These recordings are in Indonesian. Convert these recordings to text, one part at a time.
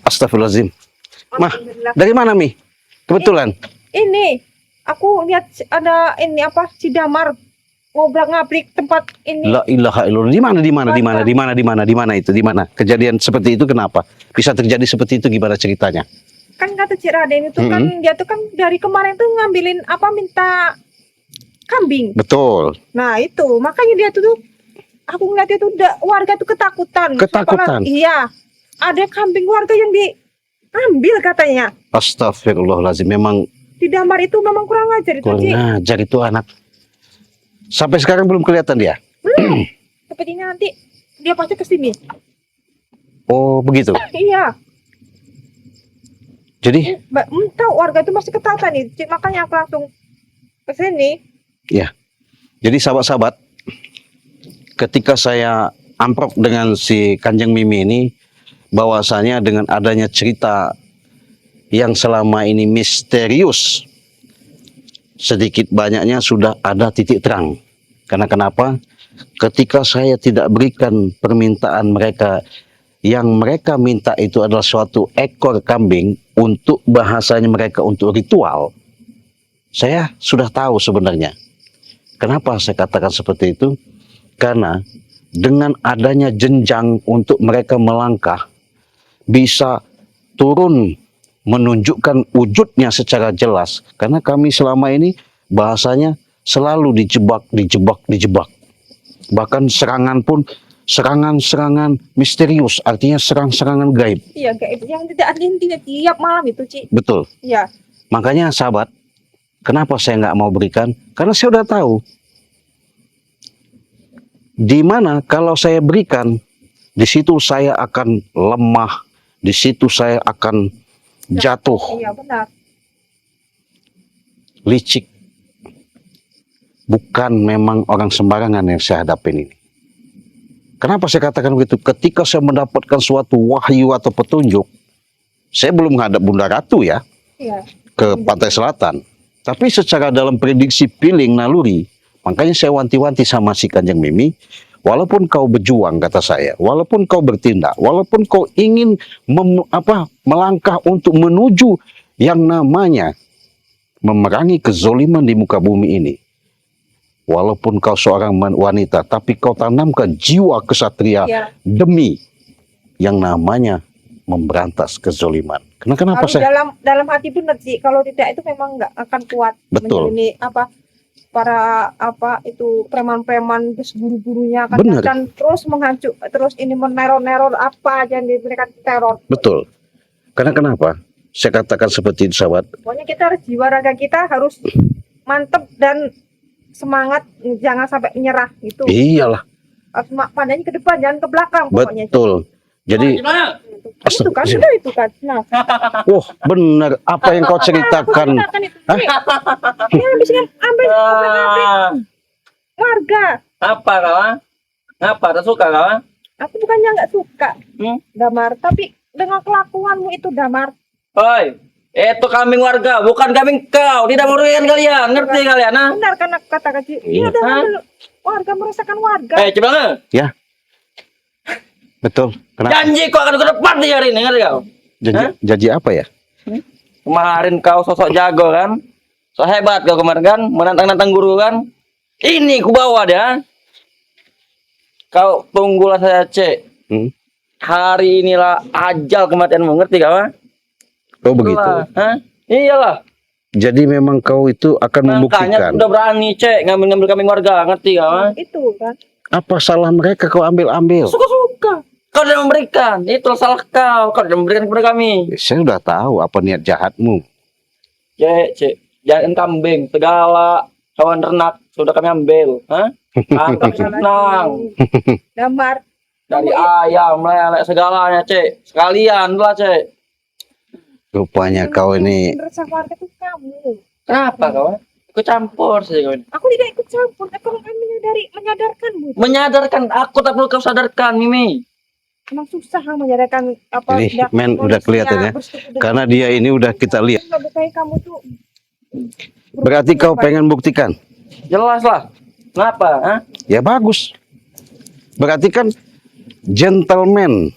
Astagfirullahaladzim. Mah, dari mana Mi? Kebetulan. Ini aku lihat ada ini apa si Damar ngobrak-ngabrik tempat ini. La ilaha illallah. Di mana itu? Di mana? Kejadian seperti itu kenapa? Bisa terjadi seperti itu gimana ceritanya? Kan kata Cik Raden itu kan dia tuh kan dari kemarin tuh ngambilin apa minta kambing. Betul. Nah itu makanya dia tuh aku ngeliat itu warga tuh ketakutan. Ketakutan? Iya. Ada kambing warga yang diambil katanya. Astagfirullahaladzim. Memang Di Damar itu memang kurang ajar itu kurang Cik. ajar itu anak. Sampai sekarang belum kelihatan dia? Belum. Sepertinya nanti dia pasti kesini. Oh begitu. Iya. Jadi Tahu warga itu masih ketakutan nih. Cik, makanya aku langsung kesini. ya. Jadi sahabat-sahabat, ketika saya amprok dengan si Kanjeng Mimi ini, bahwasanya dengan adanya cerita yang selama ini misterius, sedikit banyaknya sudah ada titik terang. Karena kenapa? Ketika saya tidak berikan permintaan mereka, yang mereka minta itu adalah suatu ekor kambing untuk bahasanya mereka untuk ritual, saya sudah tahu sebenarnya. Kenapa saya katakan seperti itu? Karena dengan adanya jenjang untuk mereka melangkah, bisa turun menunjukkan wujudnya secara jelas. Karena kami selama ini bahasanya selalu dijebak. Bahkan serangan pun serangan misterius, artinya serangan gaib. Iya, kayak yang tidak ada intinya tiap malam itu, Cik. Betul. Iya. Makanya sahabat, kenapa saya nggak mau berikan? Karena saya udah tahu. Di mana kalau saya berikan, di situ saya akan lemah, di situ saya akan jatuh, Iya, benar. licik. Bukan memang orang sembarangan yang saya hadapin ini. Kenapa saya katakan begitu? Ketika saya mendapatkan suatu wahyu atau petunjuk, saya belum menghadap Bunda Ratu ya, Iya. ke pantai selatan. Tapi secara dalam prediksi feeling naluri, makanya saya wanti-wanti sama si Kanjeng Mimi, walaupun kau berjuang kata saya, walaupun kau bertindak, walaupun kau ingin melangkah untuk menuju yang namanya memerangi kezoliman di muka bumi ini, walaupun kau seorang wanita, tapi kau tanamkan jiwa kesatria Iya. demi yang namanya memberantas kezoliman. Kenapa Harus saya? dalam hati benar sih. Kalau tidak itu memang nggak akan kuat. Betul. Ini para itu preman-preman terus guru-gurunya Benar. akan terus menghancur, terus ini meneror-neror apa aja yang diberikan teror. Betul. Karena kenapa? Saya katakan seperti itu sahabat. Pokoknya kita harus jiwa raga kita harus mantep dan semangat, jangan sampai menyerah gitu. Iyalah. Harus pandangnya ke depan, jangan ke belakang pokoknya. Betul. Jadi Itu kan sudah itu kan. Nah, wah benar apa yang kau ceritakan. Kan itu. Ini habis ambil warga. Apa kawan? Ngapa? Tak suka kawan? Aku bukannya nggak suka, Hmm? Damar, tapi dengan kelakuanmu itu Damar. Oi, itu kambing warga, bukan kambing kau. Tidak merugikan kalian, ngerti kalian? Nah? Benar kan kata kecil. Iya. Iya, udah Hah? ngambil warga, meresahkan warga. Coba Ya. Betul. Kenapa? janji kau akan ke depan di hari ini, ngerti kau? Janji apa ya? Kemarin kau sosok jago kan? So hebat kau kemarin kan? Menantang-nantang guru kan? Ini ku bawa dia. Kau tunggulah saya cek. Hmm? Hari inilah ajal kematianmu, ngerti kau? Oh begitu. Itulah, hah? Iyalah. Jadi memang kau itu akan Makanya membuktikan. udah berani cek ngambil kambing warga, ngerti kau? Itu kan. Apa salah mereka kau ambil? Suka-suka. Kau tidak memberikan, itu salah kau. Kau tidak memberikan kepada kami. Saya sudah tahu apa niat jahatmu. Cek, jangan kambing, segala hewan ternak sudah kami ambil. Hah? Angkat senang. Damar. Dari ayam, lele, segalanya, cek. Sekalian lah, cek. Rupanya kau ini Meresah warga itu kamu. Kenapa kau? Ikut campur saja kau ini. Aku tidak ikut campur, aku kan menyadarkanmu. Menyadarkan, aku tak perlu kau sadarkan, Mimi. Emang susah menyadarkan apa. Ini, men, udah kelihatan ya. Karena dia ini udah kita lihat. Kayak kamu tuh. Berarti kau pengen buktikan? Jelas lah. Kenapa? Hah? Ya bagus. Berarti kan gentleman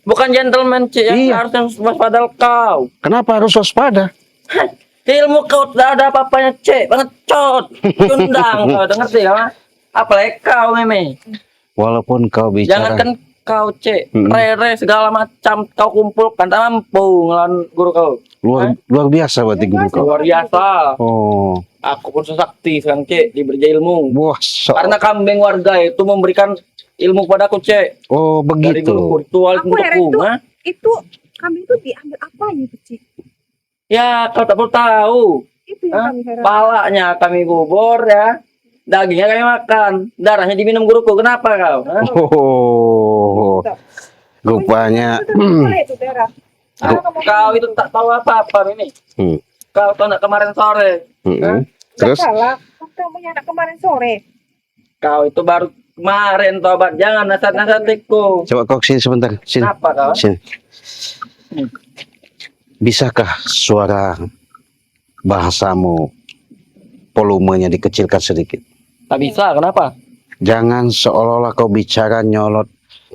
Bukan gentleman, Cik, yang Iya. harusnya waspada kau. Kenapa harus waspada? Hah, ilmu kau tidak ada apa-apanya, Cik. Pengecut. Cundang kau, udah ngerti kan? Apalagi kau, Meme. Walaupun kau bicara Jangankan kau, Cik. Mm-mm. Rere segala macam kau kumpulkan. Tak mampu ngelawan guru kau. luar biasa berarti guru kau. Luar biasa. Oh, Aku pun sesakti sekarang, Cik. Diberi ilmu. wah, Karena kambing warga itu memberikan ilmu padaku, Cik. oh Dari guru begitu. ritual Aku heran untukku. itu. Hah? Itu kambing itu diambil apa gitu, Ci? Ya, kau tak perlu tahu. Itu Hah? yang kami heran. Palanya kami kubur ya. Dagingnya kami makan. Darahnya diminum guruku. Kenapa kau? Hah? Oh, rupanya. Itu boleh itu daerah. Kau itu tak tahu apa-apa ini. Hmm, Kau tahu nak kemarin sore. hmm. Terus salah. Kamu anak kemarin sore. Kau itu baru kemarin tobat. Jangan nasat-nasatiku. coba kau sini sebentar, sini. Kenapa kau? Sini. Hmm. Bisakah suara bahasamu volumenya dikecilkan sedikit? Tak bisa. Kenapa? Jangan seolah-olah kau bicara nyolot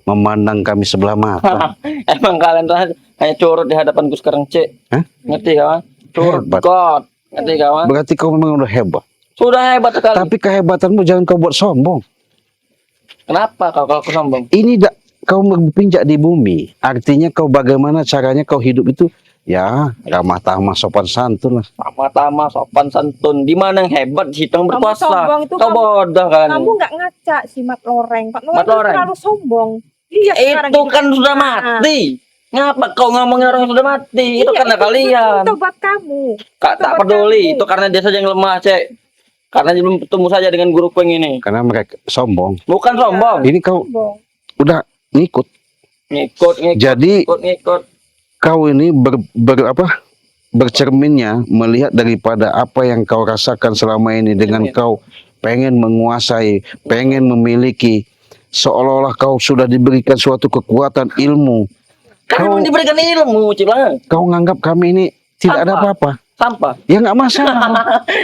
memandang kami sebelah mata. Emang kalian tuh hanya curut di hadapanku sekarang, Cik. Hah? Ngerti kawan? Curut Hebat. God. Ngerti kawan? Berarti kau memang udah hebat. Sudah hebat sekali. Tapi kehebatanmu jangan kau buat sombong. Kenapa kau kalau aku sombong? Ini kau berpinjak di bumi. Artinya kau bagaimana caranya kau hidup itu ya ramah tamah sopan santun lah. Pertama sopan santun. Di mana yang hebat di situ yang Kamu berkuasa? sombong itu, Kau bodoh kan? Kamu nggak ngaca si Mat Loreng. Mat Mat Loreng itu Loreng? terlalu sombong. Iya sekarang Itu ini. kan sudah mati. Ngapa kau ngomongin orang yang sudah mati? Itu Iya, karena kalian. Itu buat kamu. Kak tak buat peduli. kamu. Itu karena dia saja yang lemah, Cek. Karena dia belum bertemu saja dengan guru yang ini. Karena mereka sombong. Bukan sombong. Ini kau Sombong. udah ngikut. Ngikut. Jadi Ngikut. kau ini bercerminnya melihat daripada apa yang kau rasakan selama ini dengan Cermin. kau pengen menguasai, pengen memiliki, seolah-olah kau sudah diberikan suatu kekuatan ilmu. Kan Kau memang diberikan ilmu, Cila. kau nganggap kami ini tidak ada Sampah. apa-apa. Sampah. Ya nggak masalah.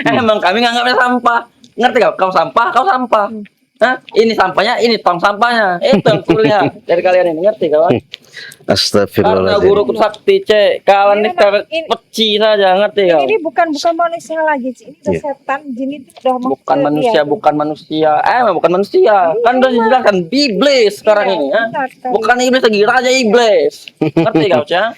Emang kami nganggapnya sampah. Ngerti kau? Kau sampah, kau sampah. Hah? Ini sampahnya, ini tong sampahnya. Itu yang kuliah dari kalian ini. Ngerti kau? Karena Astagfirullahaladzim. guruku sakti, Cek. Kalian ini Ini- peci saja. Ngerti kau? Ini bukan manusia lagi, Ci. Ini udah Iya. setan. Jin itu udah masuk Bukan ke manusia, dia. bukan manusia. Emang bukan manusia. Kan udah dijelaskan iblis sekarang Iya, ini. Ha? benar sekali. Bukan iblis lagi, raja iblis. Ngerti kau, Cek?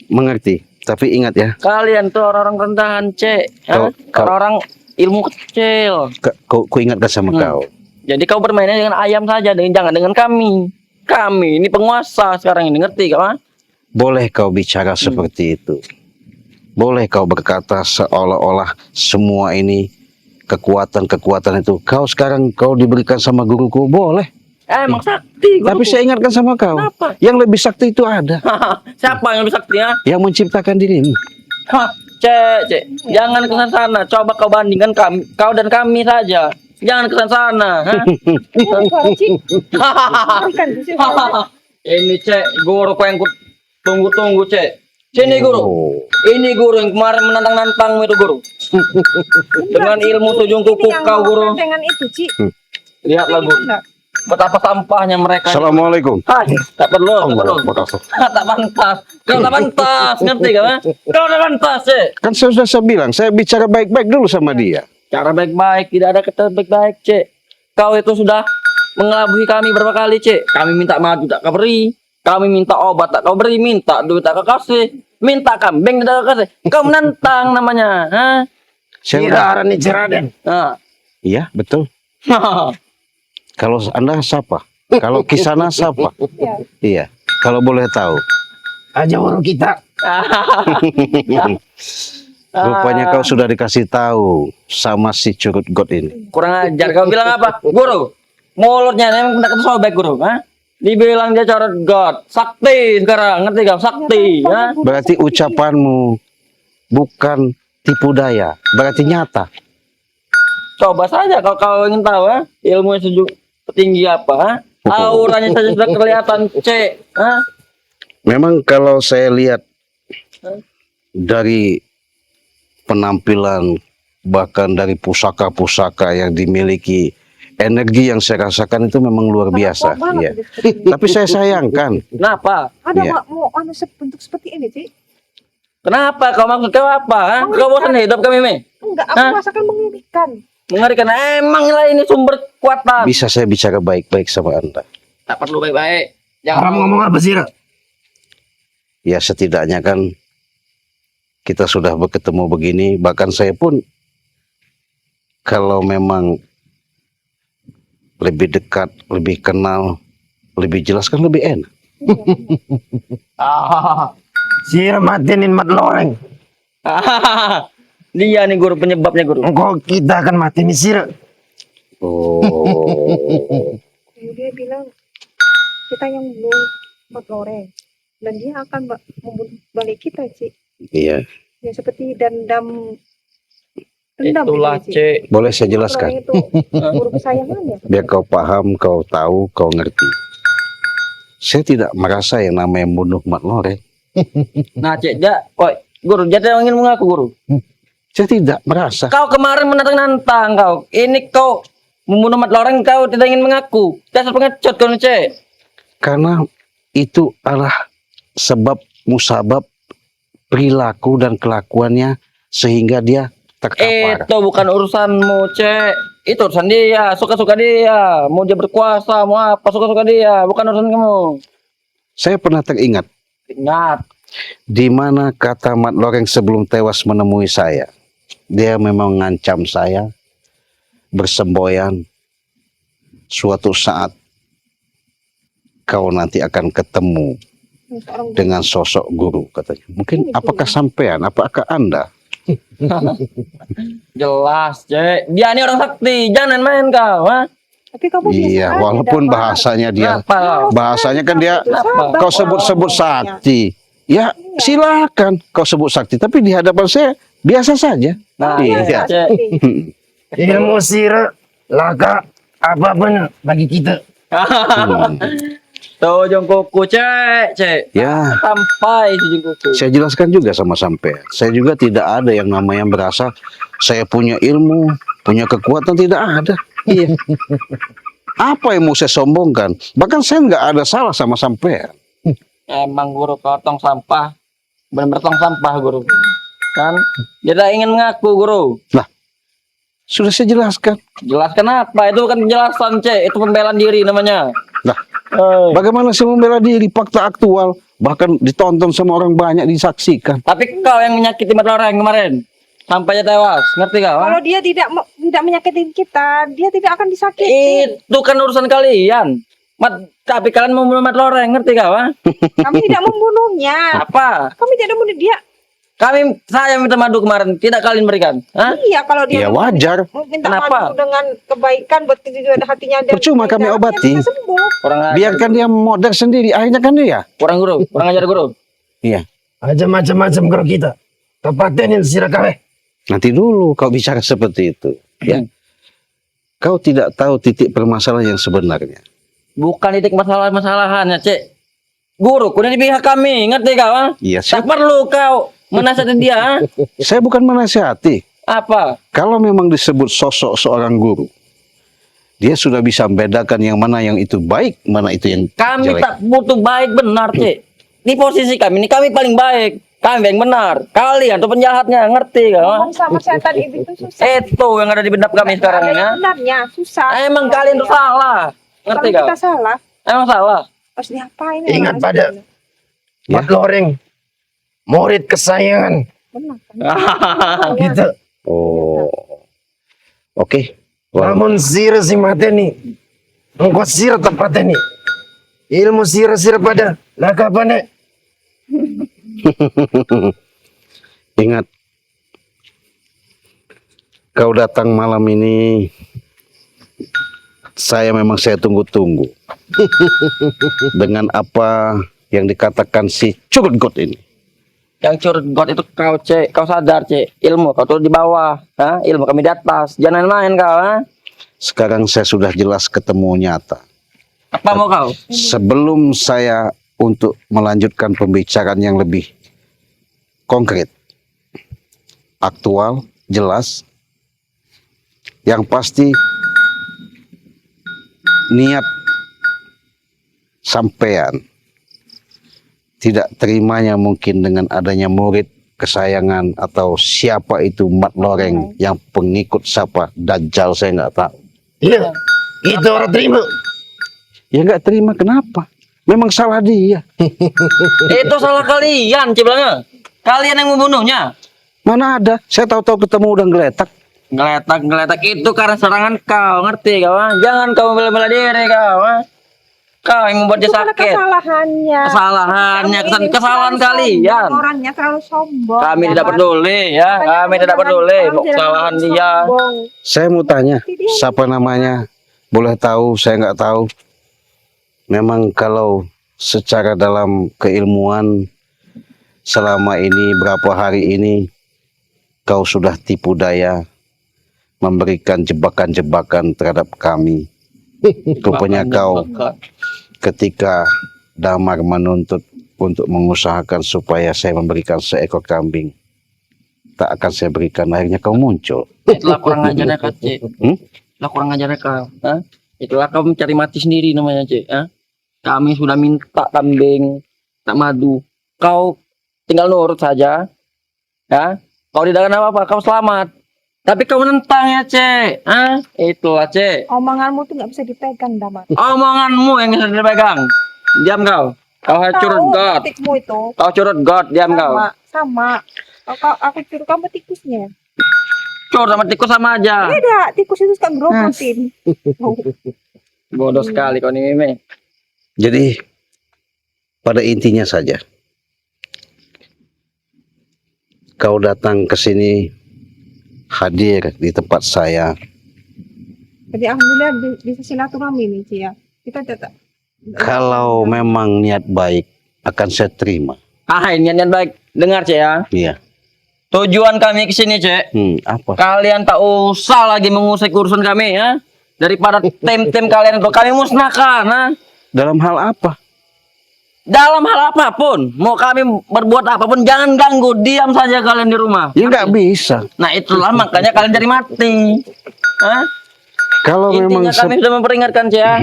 Mengerti. Tapi ingat ya, Kalian tuh orang-orang rendahan, Cek. Ha? Kau- Orang-orang ilmu kecil. ku ingatkan sama kau. Jadi kau bermainnya dengan ayam saja, jangan dengan kami. Kami ini penguasa sekarang ini, ngerti kau? Ha? Boleh kau bicara seperti itu. Boleh kau berkata seolah-olah semua ini kekuatan-kekuatan itu kau sekarang kau diberikan sama guruku, boleh. Emang sakti, Tapi saya ingatkan sama kau, Kenapa? yang lebih sakti itu ada, Siapa yang lebih sakti ya? yang menciptakan dirimu. Hah, Cek. Jangan ke sana. Coba kau bandingkan kau dan kami saja. Jangan ke sana. Ha? Oh, suara, Ci. Bukan, Ci. Ini, Cek, guru yang ku tunggu-tunggu, Cek. Sini guru. Oh. Ini guru yang kemarin menantang-nantangmu itu guru. Dengan ilmu tujung kuku Ini yang kau guru. dengan itu, Ci. Lihatlah guru. Enggak. Betapa sampahnya mereka. Assalamualaikum. Hai, tak perlu, tak perlu. Wabarakatuh. Tak pantas. Kau tak pantas, ngerti kau? Ha? Kau tak pantas, Cek. Kan sudah saya bilang, saya bicara baik-baik dulu sama dia. Cara baik-baik, tidak ada kata baik-baik, Cek. Kau itu sudah mengelabui kami berapa kali, Cek. Kami minta madu tak kau beri. Kami minta obat tak kau beri. Minta duit tak kau kasih. Minta kambing tidak kau kasih. Kau menantang namanya. Ha? Saya udah, nih Ceraden. Nah. iya betul. Kalau Anda siapa? Kalau Kisana siapa? Iya. Iya. Kalau boleh tahu. Aja orang kita. Rupanya kau sudah dikasih tahu sama si curut God ini. Kurang ajar. Kau bilang apa? Guru. Mulutnya memang tidak sobek, guru. Ha? Dibilang dia curut God. Sakti sekarang. Ngerti kau? Sakti. Ha? Berarti ucapanmu bukan tipu daya. Berarti nyata. Coba saja kalau kau ingin tahu, ha? Ilmunya setinggi apa, ha? Auranya saja sudah kelihatan, Cek. Ha? Memang kalau saya lihat dari penampilan bahkan dari pusaka-pusaka yang dimiliki energi yang saya rasakan itu memang luar biasa. Sangat kuat banget Iya. gitu. Tapi saya sayangkan. Kenapa? Ada Iya. mau anu bentuk seperti ini, Ci? Kenapa? Kau maksud kau apa? Ha? Kau bosan hidup kami, Mi? Enggak, aku Hah? rasakan mengerikan. Mengerikan. Emang lah ini sumber kekuatan. Bisa saya bicara baik-baik sama Anda. Tak perlu baik-baik. Kamu ngomong apa sih, Ra? Ya setidaknya kan kita sudah berketemu begini. Bahkan saya pun kalau memang lebih dekat, lebih kenal, lebih jelas kan lebih enak. Ah, Sira matenin mat loreng. Dia nih guru penyebabnya guru. Engkau kita akan mati nih Sira. Oh, Lalu dia bilang kita yang membunuh Mat Loreng dan dia akan membunuh balik kita, Ci. iya. Ya seperti dendam dendam Itulah, gitu, Ci. Cek. Boleh saya Mat jelaskan? Loreng itu guru kesayangannya. Biar kau paham, kau tahu, kau ngerti. Saya tidak merasa yang namanya membunuh Mat Loreng. Nah, Cek, oi, guru, jadi ingin mengaku guru. Saya tidak merasa. Kau kemarin menantang-nantang kau. Ini kau membunuh Mat Loreng, kau tidak ingin mengaku. Dasar pengecut kau, Cek. Karena itu adalah sebab musabab perilaku dan kelakuannya sehingga dia terkapar. Itu bukan urusanmu, Cek. Itu urusan dia, suka-suka dia. Mau dia berkuasa, mau apa, suka-suka dia. Bukan urusan kamu. Saya pernah teringat Ingat. di mana kata Mat Loreng sebelum tewas menemui saya. Dia memang mengancam saya bersemboyan, suatu saat kau nanti akan ketemu Seorang dengan sosok guru katanya. Mungkin Ini apakah guru. sampean, apakah Anda? Jelas, Cek. Dia ini orang sakti. Jangan main kau, ha? tapi kamu biasa Iya, aja, walaupun Damar. bahasanya dia, Kenapa? bahasanya kan dia Sabar, kau sebut-sebut ngomongnya. sakti. Ya, silakan kau sebut sakti, tapi di hadapan saya biasa saja. Nah, Iya. iya, Cek. Ilmu Sira laka apapun bagi kita. Tuh jongkokku, Cek, Cek. Ya, Sampai si jongkokku. saya jelaskan juga sama sampean. Saya juga tidak ada yang namanya berasa saya punya ilmu, punya kekuatan, tidak ada. Iya. Apa yang mau saya sombongkan? Bahkan saya nggak ada salah sama sampean. Emang guru kau tong sampah. Benar-benar tong sampah, guru. Kan? Dia tak ingin mengaku, guru. Sudah saya jelaskan. Jelaskan apa? Itu bukan penjelasan, Cek. Itu pembelaan diri namanya. Nah, Eh, bagaimana saya membela diri? Fakta aktual, bahkan ditonton sama orang banyak, disaksikan. Tapi kau yang menyakiti Mat Loreng kemarin. Sampai dia tewas. Ngerti kau? ha? Kalau dia tidak menyakiti kita, dia tidak akan disakiti. Itu kan urusan kalian. Tapi kalian mau membunuh Mat Loreng. Ngerti kau? ha? Kami tidak membunuhnya. Apa? Kami tidak membunuh dia. Saya minta madu kemarin. Tidak kalian berikan. Hah? Iya, kalau dia Ya wajar. minta Kenapa? madu dengan kebaikan buat hatinya dia. Percuma kami obati. Bisa sembuh. Kurang ajar. Biarkan dia modal sendiri, akhirnya kan dia. Kurang guru. Kurang ajar guru. Iya. Aja macam-macam kalau kita. Tepatenin Sira kawe. Nanti dulu kau bicara seperti itu. Ya. Kau tidak tahu titik permasalahan yang sebenarnya. Bukan titik masalah-masalahannya, Cek. Guru, kuda di pihak kami. Ngerti kau? ha? Iya, Tak perlu kau menasihati dia. ha? saya bukan menasihati. Apa? Kalau memang disebut sosok seorang guru, dia sudah bisa membedakan yang mana yang itu baik, mana itu yang Kami jelek. tak butuh baik benar, Cek. Di posisi kami ini kami paling baik. Kami yang benar. Kalian tuh penjahatnya, ngerti kau? ha? Ngomong sama setan itu susah. Itu yang ada di benak kami sekarang Ada ya. yang benarnya, susah. Emang kalian tuh salah. Ngerti Kalau kau? kita salah, Emang salah. harus diapain? Ingat orang pada asli? Mat Loreng. Murid kesayangan Benar kan? Ah. kita. Oh, oke. Wah, Namun Sira si mateni. Engkau Sira tepateni. Ilmu Sira pada laka pane. ingat, kau datang malam ini, saya tunggu-tunggu. Dengan apa yang dikatakan si curut got ini. Yang curut got itu kau, Cek. Kau sadar, Cek. Ilmu kau tuh di bawah. Ha? Ilmu kami di atas. Jangan main kau. Ha? Sekarang saya sudah jelas ketemu nyata. Apa mau kau? Sebelum saya untuk melanjutkan pembicaraan yang lebih konkret, aktual, jelas, yang pasti niat sampean tidak terimanya mungkin dengan adanya murid kesayangan atau siapa itu Mat Loreng yang pengikut siapa Dajjal, saya nggak tahu. Iya, itu orang terima. Ya nggak terima, kenapa? Memang salah dia. Itu salah kalian, Ciblangnya. Kalian yang membunuhnya. Mana ada? Saya tahu-tahu ketemu udah geletak. Geletak itu karena serangan kau, ngerti kau? Jangan kau bela-bela diri kau. Kau yang membuat dia Itu karena sakit. kesalahannya. Kesalahannya, Kamu ini kesalahan selalu kalian. sombong, orangnya terlalu sombong. Kami tidak Jangan- peduli ya, makanya kami tidak jangan- peduli. kamu Mau jangan kesalahan dia. sombong. Saya mau tanya, siapa namanya? Boleh tahu? Saya nggak tahu. Memang kalau secara dalam keilmuan selama ini berapa hari ini kau sudah tipu daya memberikan jebakan-jebakan terhadap kami. Rupanya kau ketika Damar menuntut untuk mengusahakan supaya saya memberikan seekor kambing, tak akan saya berikan. Akhirnya kau muncul. Itulah kurang ajarnya kau, Cik. Hmm? Itulah kurang ajarnya kau. Hah? Itulah kau mencari mati sendiri namanya, Cik. Hah? Kami sudah minta kambing, tak madu. Kau tinggal nurut saja. Ya. Kau tidak akan apa-apa, kau selamat. Tapi kau menentang ya, Cek. Hah? Itulah, Cek. Omonganmu tuh nggak bisa dipegang, Damar. Omonganmu yang bisa dipegang. Diam kau. Kau curut Tahu God. taktikmu itu. Kau curut God, diam kau. Sama. Aku curut kamu tikusnya. Curut sama tikus sama aja. Beda, tikus itu suka grogotin. Bodoh sekali kau nih, Meme. Jadi pada intinya saja, kau datang ke sini hadir di tempat saya. Jadi alhamdulillah bisa silaturahmi nih, Ci ya. Kita tetap. Kalau memang niat baik akan saya terima. Hai, niat-niat baik. Dengar, Cek ya. Iya. Tujuan kami ke sini, Cek. Apa? Kalian tak usah lagi mengusik urusan kami ya. Daripada tim-tim kalian itu kami musnahkan, ha? Dalam hal apa? Dalam hal apapun, mau kami berbuat apapun jangan ganggu, diam saja kalian di rumah. Ya nggak bisa. Nah, itulah makanya kalian cari mati. Hah? Kalau memang Intinya kami sudah memperingatkan, Cek ya.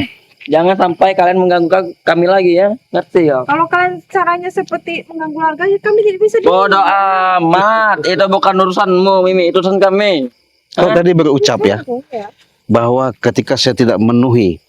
Jangan sampai kalian mengganggu kami lagi ya. Ngerti ya? Kalau kalian caranya seperti mengganggu warga, ya kami tidak bisa Bodoh amat. Itu bukan urusanmu, Mimi. Itu urusan kami. kau tadi berucap ya Ya. bahwa ketika saya tidak memenuhi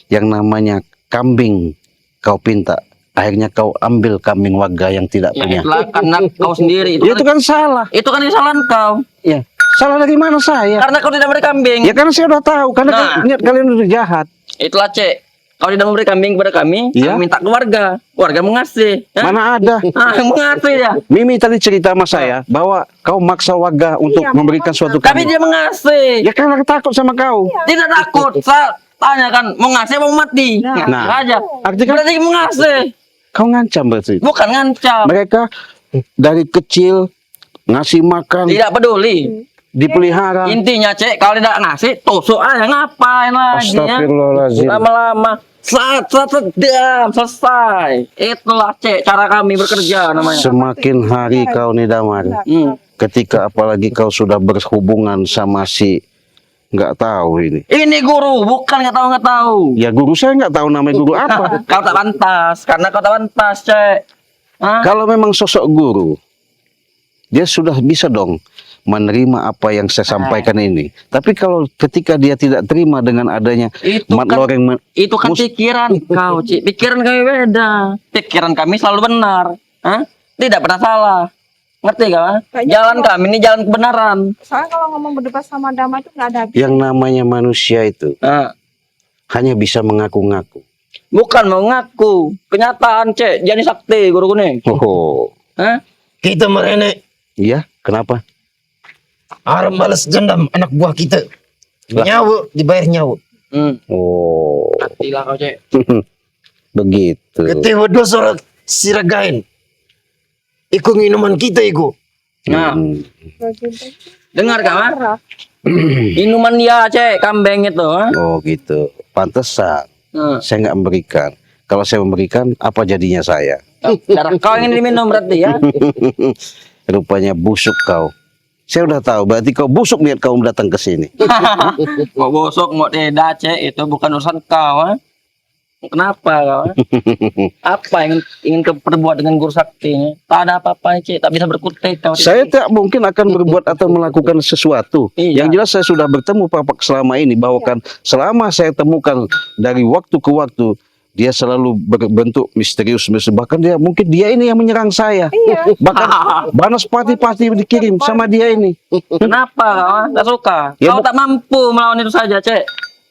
yang namanya kambing kau pinta, akhirnya kau ambil kambing warga yang tidak Ya, punya. itulah karena kau sendiri. Ya, itu kan salah. Itu kan kesalahan kau. Ya, salah dari mana saya? Karena kau tidak beri kambing. Ya karena saya udah tahu, karena Nah. niat kalian udah jahat. Itulah, Cek. Kau tidak memberi kambing kepada kami, Iya. kami minta ke warga. Warga mengasih. Hah? Mana ada? Mengasih ya. Mimi tadi cerita sama saya bahwa kau maksa warga untuk Iya, memberikan suatu Tapi kambing. dia mengasih. Ya karena takut sama kau. Tidak takut. Saya tanyakan, mau ngasih apa mau mati? Nah. Aja. Artinya kan Berarti mengasih. kau ngancam berarti. Bukan ngancam. Mereka dari kecil ngasih makan, Tidak peduli. dipelihara. Intinya, Cek, kalau tidak ngasih, tusuk aja. Ngapain lagi ya? Astagfirullahaladzim. Lama-lama. Saat diam, selesai. Itulah, Cek, cara kami bekerja namanya. Semakin hari kau nih Damar, Hmm. ketika apalagi kau sudah berhubungan sama si nggak tahu ini. Ini guru, bukan nggak tahu. Ya guru saya nggak tahu namanya guru apa. Kau tak pantas, karena kau tak pantas, Cek. Hah? Kalau memang sosok guru, dia sudah bisa dong menerima apa yang saya sampaikan ini. Tapi kalau ketika dia tidak terima dengan adanya Itu Mat kan- Loreng Itu kan pikiran kau, Cik. Pikiran kami beda. Pikiran kami selalu benar. Hah? Tidak pernah salah. Ngerti gak? Kayaknya Jalan kalau- kami ini jalan kebenaran. Soalnya kalau ngomong berdebat sama Dama itu nggak ada habis. yang namanya manusia itu Nah, hanya bisa mengaku-ngaku. bukan mau ngaku. Kenyataan, Cek. Jadi sakti, guru kuning. Oh, Hah? Kita merenek iya, kenapa? Aram balas dendam anak buah kita. Nyawa dibayar nyawa. Oh, Hatilah kau, Cek. begitu. Ketewa dua sorak siragain. Iku minuman kita iku. Nah, Hmm. dengar gak, Mak? Marah. Minuman dia, Cek. Kambing itu. Hah? Oh gitu. Pantesan Nah, saya nggak memberikan. Kalau saya memberikan, apa jadinya saya? darah kau ingin diminum berarti ya? Rupanya busuk kau. Saya udah tahu, berarti kau busuk niat kau datang ke sini. Mau bosok, mau tidak, Cek. Itu bukan urusan kau, ha? Kenapa kau? Ha? Apa yang ingin kau perbuat dengan guru saktinya? Tak ada apa-apa, Cek. Tak bisa berkutik kau. Saya tak mungkin akan berbuat atau melakukan sesuatu. Iya. Yang jelas saya sudah bertemu Papak selama ini, bahwa kan selama saya temukan dari waktu ke waktu, dia selalu berbentuk misterius, bahkan mungkin dia ini yang menyerang saya. Iya. Bahkan Banas pasti dikirim sama dia ini. Kenapa kau? Ha? Tak suka? Ya, Kau tak mampu melawan itu saja, Cek.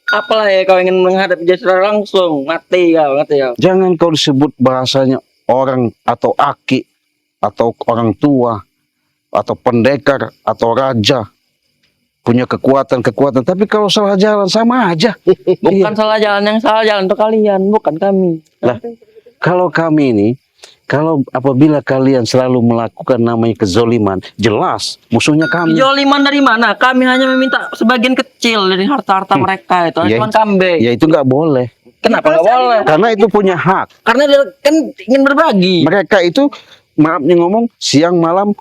Apalah ya kau ingin menghadapi dia secara langsung? Mati kau. Jangan kau disebut bahasanya orang atau aki atau orang tua atau pendekar atau raja punya kekuatan, tapi kalau salah jalan sama aja. Bukan salah jalan, yang salah jalan itu kalian, bukan kami. Lah, kalau kami ini, kalau apabila kalian selalu melakukan namanya kezoliman, jelas musuhnya kami. Joliman dari mana? Kami hanya meminta sebagian kecil dari harta-harta mereka itu. Ya, Cuma kambing. Ya itu nggak boleh, Kenapa nggak boleh? karena itu punya hak. Karena dia kan ingin berbagi. Mereka itu, maafnya ngomong, siang malam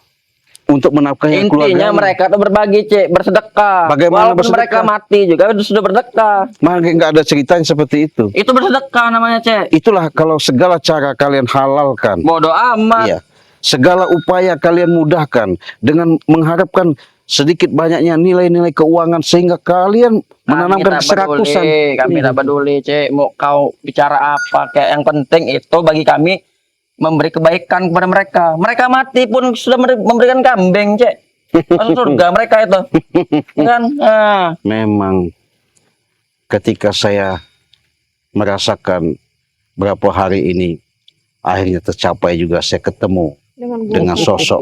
untuk menafkahi Intinya keluarga. mereka tuh berbagi, Cek, bersedekah. Bagaimana Walaupun bersedekah? mereka mati juga sudah bersedekah. Maka nggak ada ceritanya seperti itu. Itu bersedekah namanya, Cek. Itulah kalau segala cara kalian halalkan. Bodoh amat. Iya. Segala upaya kalian mudahkan dengan mengharapkan sedikit banyaknya nilai-nilai keuangan sehingga kalian menanamkan keserakusan. Kami tak peduli, Cek. Mau kau bicara apa, kayak yang penting itu bagi kami memberi kebaikan kepada mereka. Mereka mati pun sudah memberikan kambing, Cek. Masuk surga mereka itu. Kan? Ah. Memang ketika saya merasakan berapa hari ini akhirnya tercapai juga, saya ketemu Dengan guru. dengan sosok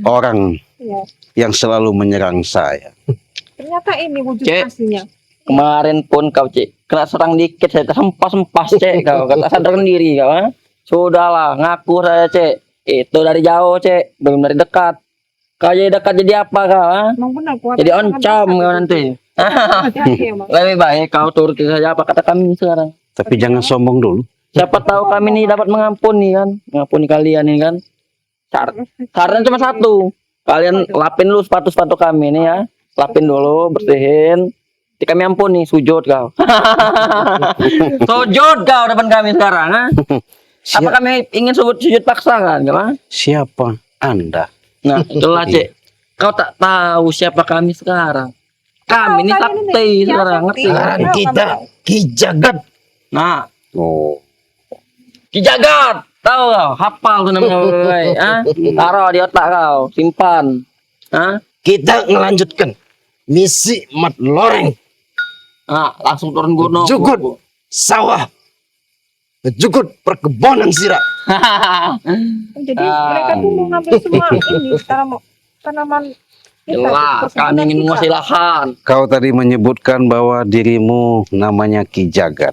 orang Iya. yang selalu menyerang saya. Ternyata ini wujud Cek. aslinya. Kemarin pun kau, Cek, kena serang dikit saya tersempas-sempas, Cek, kau tak sadarkan diri kau, ha? Sudahlah, ngaku saya, Cek. Itu dari jauh, Cek, belum dari dekat. Kau jadi dekat jadi apa kau, ha? Emang benar kuat. Jadi oncom kau nanti. Hati-hati ya, Mas. Lebih baik kau turuti saja apa kata kami sekarang. Tapi jangan sombong dulu. Siapa tahu kami ini dapat mengampuni kan, mengampuni kalian ini kan. Saran cuma satu, kalian lapin dulu sepatu-sepatu kami ini ya, lapin dulu, bersihin. Nanti kami ampuni, sujud kau. Sujud kau depan kami sekarang, ha? Apa kami ingin sujud paksa kan, kan? Siapa Anda? Nah, itulah, Cek. Kau tak tahu siapa kami sekarang. Kami ini Kalian sakti ini, ya, sekarang, sakti. ngerti? Sekarang kita Ki Jagat. Nah, Oh, Ki Jagat, tahu kau? Hafal tuh namanya, woy, ah? Taruh di otak kau, simpan, ah? Kita melanjutkan misi Mat Loreng. Ah, langsung turun gunung. Jukut sawah. Jukut perkebunan sirah. Jadi mereka tuh mau ngambil semua ini tanaman kita. Jelas, kami ingin menguasai lahan. kau tadi menyebutkan bahwa dirimu namanya Ki Jagat.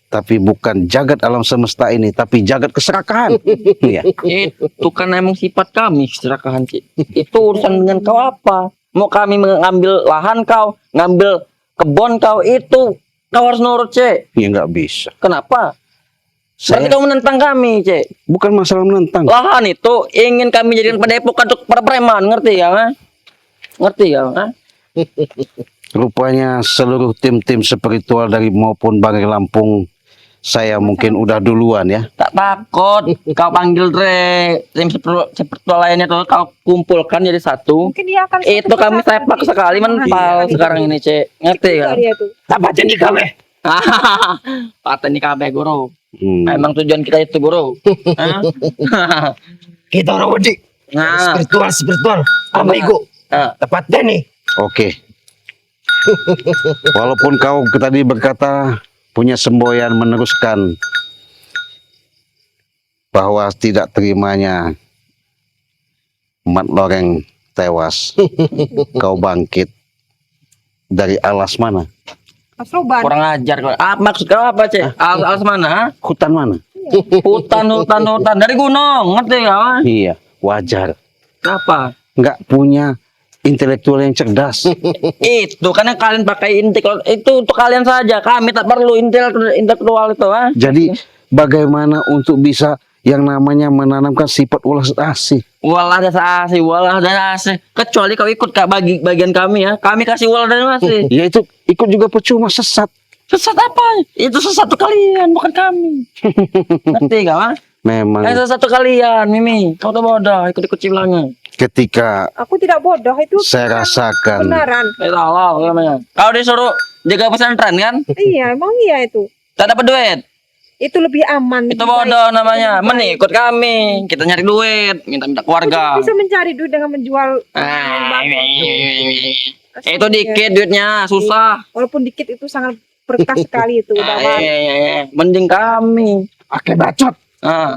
Tapi bukan jagat alam semesta ini, tapi jagat keserakahan. Iya. Itu kan emang sifat kami, serakahan, Cik. Itu urusan dengan kau apa? Mau kami mengambil lahan kau, ngambil kebun kau, itu kau harus nurut, Cik. Ya nggak bisa. Kenapa? Berarti Saya kau menentang kami, Cik. bukan masalah menentang. Lahan itu ingin kami jadikan padepokan untuk para preman, ngerti ya? Ha? Ngerti ya? Ha? Rupanya seluruh tim-tim spiritual dari maupun Banggai Lampung, saya mungkin udah duluan ya. Tak takut, kau panggil tim spiritual lainnya tuh, kau kumpulkan jadi satu. Mungkin dia akan Itu kami sepak sekali mental sekarang ini, Cik. Ngerti kan? Dia tuh. Tak baca nih kabe. Paten di KB, Guru. Hmm. Emang tujuan kita itu, Guru. Hah? Kita orang wedi. Nah, Spiritual. Apa iku? nah, Tepatnya nih. Oke. Walaupun kau tadi berkata punya semboyan meneruskan bahwa tidak terimanya Mat Loreng tewas, kau bangkit dari alas mana? Asroban. kurang ajar kau. Ah, maksud kau apa, Cik? Alas mana? Ha? Hutan mana? Hutan dari gunung, ngerti kau? Ha? Iya, wajar. Apa? Nggak punya intelektual yang cerdas. Itu karena kalian pakai intelektual itu untuk kalian saja. Kami tak perlu intelektual itu, ha? Jadi bagaimana untuk bisa yang namanya menanamkan sifat ulas asih. Walah dan asih, walah dan asih. Kecuali kau ikut Kak bagian kami ya. Kami kasih walah dan asih. Ya itu ikut juga percuma, sesat. Sesat apa? Itu sesat kalian, bukan kami. Ngerti gak, Mas? Memang Yang sesat kalian, Mimi. Kau tuh bodoh, ikut-ikut ciblangnya. ketika Aku tidak bodoh itu. saya rasakan Benaran. Salah namanya. Kau disuruh jaga pesantren kan? Iya, emang iya itu. Tak dapat duit. Itu lebih aman. Itu lebih bodoh baik. namanya. Lebih baik. Mending ikut kami. Kita nyari duit, minta-minta Aku keluarga. juga bisa mencari duit dengan menjual. Ah, Kasihan itu ya. dikit duitnya, susah. Walaupun dikit itu sangat berkah sekali itu. Ah, Udah, iya. Mending kami. Pakai bacot. Ah.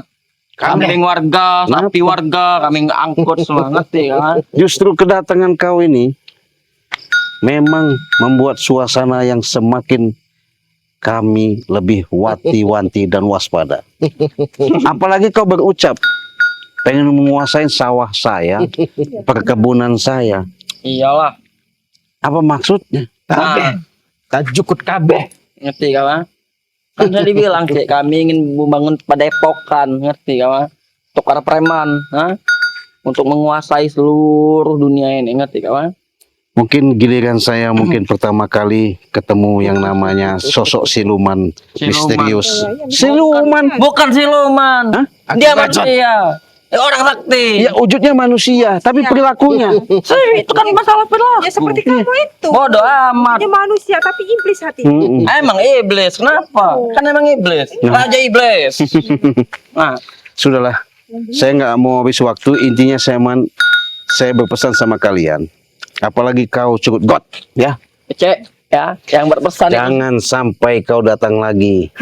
Kambing warga, sapi warga, kami nggak angkut semua, ngerti kan? justru kedatangan kau ini memang membuat suasana yang semakin kami lebih wanti-wanti dan waspada. Apalagi kau berucap pengen menguasai sawah saya, perkebunan saya. Iyalah. Apa maksudnya? Nah, Tak jukut kabeh. ngerti kan? Kan sudah dibilang cek kami ingin membangun padepokan, ngerti kan? Tukar preman, ha? Untuk menguasai seluruh dunia ini, ngerti kan? Mungkin giliran saya mungkin pertama kali ketemu yang namanya sosok siluman misterius. Siluman. Bukan siluman. Hah? Dia Bacot. manusia. Orang sakti. Ya wujudnya manusia, tapi perilakunya. Itu kan masalah perilaku. ya seperti kamu itu. Bodoh amat. Dia manusia tapi iblis hati. Mm-mm. Emang iblis, kenapa? Kan emang iblis, raja iblis. Nah, Sudahlah, saya nggak mau habis waktu. Intinya saya berpesan sama kalian. Apalagi kau cukup got, ya. cek ya, yang berpesan itu. Jangan sampai kau datang lagi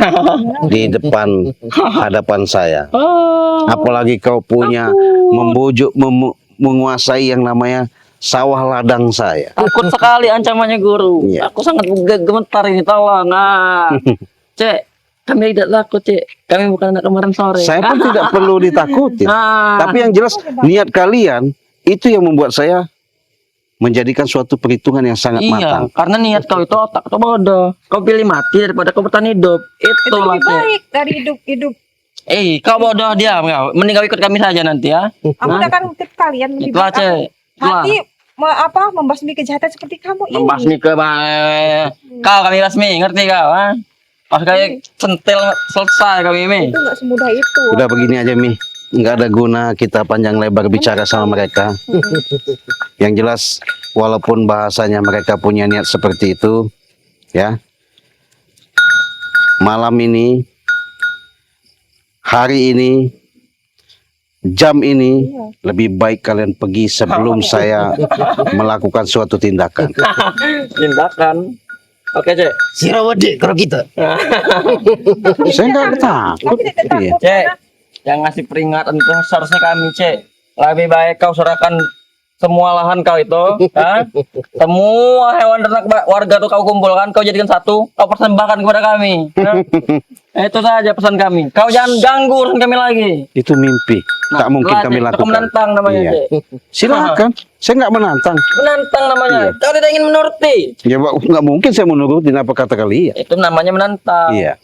di depan hadapan saya. Oh, Apalagi kau punya membujuk, menguasai yang namanya sawah ladang saya. takut sekali ancamannya guru. Iya. Aku sangat gemetar ini, tolong. Ah. Cek, kami tidak takut, Cek. Kami bukan anak kemarin sore. Saya pun tidak perlu ditakuti. Ah. Tapi yang jelas niat kalian itu yang membuat saya menjadikan suatu perhitungan yang sangat Iya, matang. karena niat kau itu otak atau bodoh. Kau pilih mati daripada kau bertahan hidup. Itu Itulah, lebih Cek. baik dari hidup. Kau bodoh diam kau. Mending kau ikut kami saja nanti ya. Aku akan ikut kalian lebih Itulah, baik. Cek. Itulah. Mati membasmi kejahatan seperti kamu ini. Membasmi ke kau kami basmi, ngerti kau? Ha? Pas kayak centil selesai kami ini. Itu nggak semudah itu. Udah begini aja Mi, nggak ada guna kita panjang lebar bicara sama mereka. Yang jelas, walaupun bahasanya mereka punya niat seperti itu, ya. Malam ini, hari ini, jam ini, lebih baik kalian pergi sebelum saya melakukan suatu tindakan. Tindakan. Oke, Cek. Sirawade kalau kita. Saya nggak takut. Kami tidak Iya. takut. Cek, karena yang ngasih peringatan itu seharusnya kami, Cek. Lebih baik kau serahkan semua lahan kau itu, ha? Semua hewan ternak warga tuh kau kumpulkan, kau jadikan satu, kau persembahkan kepada kami. Ha? Itu saja pesan kami. Kau jangan ganggu urusan kami lagi. Itu mimpi. Tak mungkin itulah, kami Cek. Itu lakukan. menantang namanya, Iya. Cek. Silakan. Saya nggak menantang. Menantang namanya. Iya. Kau tidak ingin menuruti. Ya nggak mungkin saya menurutin apa kata kalian. Itu namanya menantang. Iya.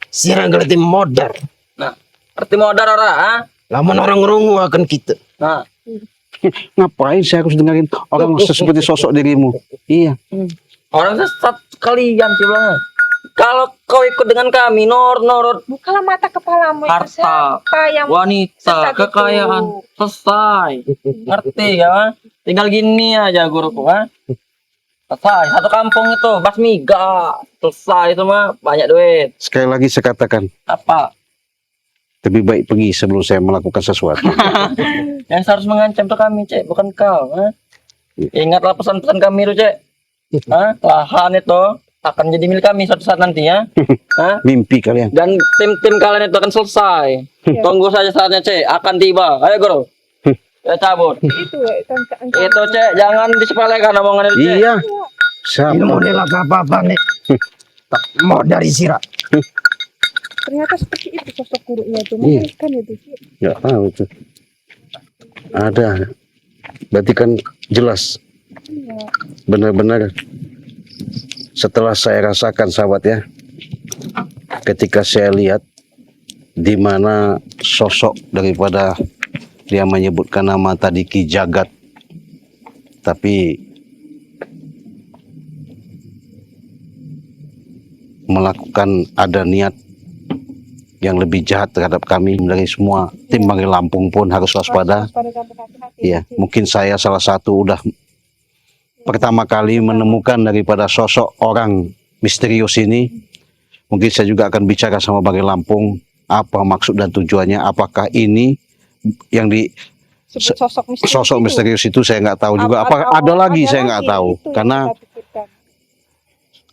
Sirang galati modar. Nah, arti modal orang, ha? Lamun orang rungu akan kita. Nah, Ngapain saya harus dengerin orang seperti sosok dirimu? Iya. orang sesat kalian sih bilangnya. Kalau kau ikut dengan kami, norot bukalah mata kepalamu. itu harta, siapa yang wanita, sesat itu? kekayaan, selesai. Ngerti ya? Tinggal gini aja guruku, ha? Selesai. Satu kampung itu basmi gak selesai semua, banyak duit. Sekali lagi saya katakan, Apa? lebih baik pergi sebelum saya melakukan sesuatu. Yang harus mengancam tuh kami, Cek, bukan kau, ha? Ingatlah pesan-pesan kami tuh, Cek. Ha? Lahan itu akan jadi milik kami suatu saat nanti ya. Ha? Mimpi kalian. Dan tim-tim kalian itu akan selesai. Tunggu saja saatnya, Cek, akan tiba. Ayo, Guru. Ya cabut. Itu, Cek, jangan disepelekan omongan itu, Cek. Iya. Siapa? Ilmu nila apa nih. Tak mau dari sirah. Ternyata seperti itu sosok gurunya itu. Iya. Mengerikan itu. Nggak tahu itu. Ada. Berarti kan jelas. Iya. Benar-benar. Setelah saya rasakan sahabat ya. Ketika saya lihat di mana sosok daripada dia menyebutkan nama tadi Ki Jagat, tapi melakukan ada niat yang lebih jahat terhadap kami. Dari semua tim Banggai Lampung pun harus waspada. Waspada dan berhati-hati, Ya, Cik. mungkin saya salah satu udah pertama kali menemukan daripada sosok orang misterius ini. Mungkin saya juga akan bicara sama Banggai Lampung apa maksud dan tujuannya. Apakah ini yang di Sebut sosok misterius itu saya nggak tahu juga. Apa Atau ada lagi ada saya nggak lagi, tahu. itu yang Karena kita pikirkan.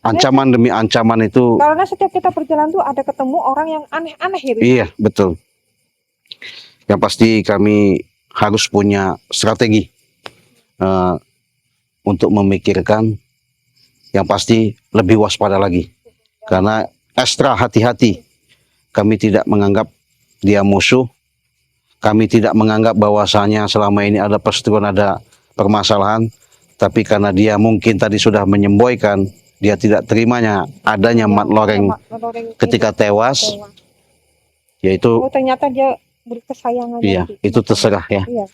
ancaman demi ancaman itu, Karena setiap kita berjalan tuh ada ketemu orang yang aneh-aneh gitu. iya betul. Yang pasti kami harus punya strategi untuk memikirkan, yang pasti lebih waspada lagi. Karena ekstra hati-hati. Kami tidak menganggap dia musuh. Kami tidak menganggap bahwasanya selama ini ada perseteruan, ada permasalahan. Tapi karena dia mungkin tadi sudah menyemboykan, dia tidak terimanya adanya Mat Loreng Mat Loreng ketika ini tewas, tewas. yaitu Oh ternyata dia berkesayangan. iya, itu terserah ya. Iya.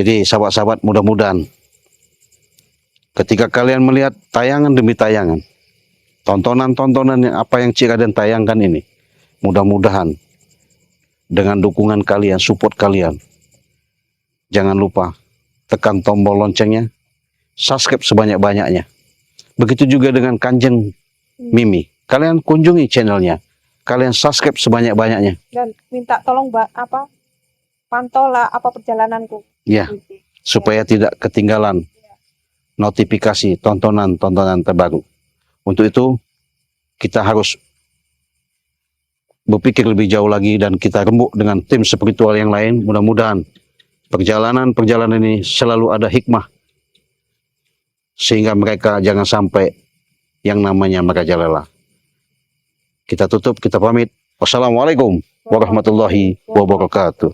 Jadi sahabat-sahabat, mudah-mudahan ketika kalian melihat tayangan demi tayangan, tontonan-tontonan yang apa yang Cik Raden tayangkan ini, mudah-mudahan dengan dukungan kalian, support kalian, jangan lupa tekan tombol loncengnya, subscribe sebanyak-banyaknya. Begitu juga dengan Kanjeng Mimi, kalian kunjungi channelnya, kalian subscribe sebanyak-banyaknya. Dan minta tolong pantau lah apa perjalananku. Ya, supaya tidak ketinggalan notifikasi tontonan-tontonan terbaru. Untuk itu, kita harus berpikir lebih jauh lagi dan kita rembuk dengan tim spiritual yang lain. Mudah-mudahan perjalanan-perjalanan ini selalu ada hikmah, sehingga mereka jangan sampai yang namanya merajalela. Kita tutup, kita pamit. Wassalamualaikum warahmatullahi wabarakatuh.